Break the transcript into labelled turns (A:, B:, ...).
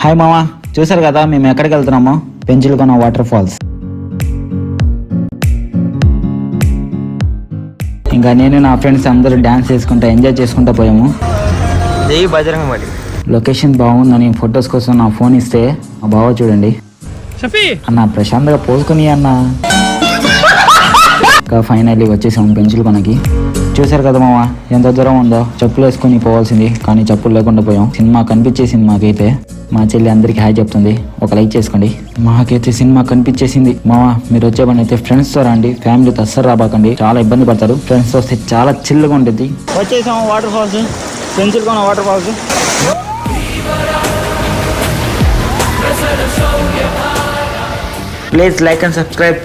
A: Hi మామా, చూసారు కదా మేము ఎక్కడికి వెళ్తున్నామో? పెంచులకొన వాటర్ ఫాల్స్. ఇంకా నేను నా ఫ్రెండ్స్ అందరూ డ్యాన్స్ చేసుకుంటా ఎంజాయ్ చేసుకుంటా పోయాము. లొకేషన్ బాగుందని ఫొటోస్ కోసం నా ఫోన్ ఇస్తే మా బావ చూడండి అన్న ప్రశాంత్గా పోసుకుని అన్న. ఇంకా ఫైనల్లీ వచ్చేసాము పెంచులకొనకి. చూసారు కదా మామ ఎంత దూరం ఉందో. చెప్పులు వేసుకొని పోవాల్సింది కానీ చెప్పులు లేకుండా పోయాం. సినిమా కనిపించేసింది మాకైతే. మా చెల్లి అందరికి హాయ్ చెప్తుంది, ఒక లైక్ చేసుకోండి. మాకైతే సినిమా కనిపించేసింది. మామ మీరు వచ్చే పని అయితే ఫ్రెండ్స్ తో రండి, ఫ్యామిలీతో అస్సలు రాబాకండి, చాలా ఇబ్బంది పడతారు. ఫ్రెండ్స్ తో వస్తే చాలా చిల్లుగా ఉంటుంది. వచ్చేసాము waterfalls, Penchalakona waterfalls. Please like and subscribe.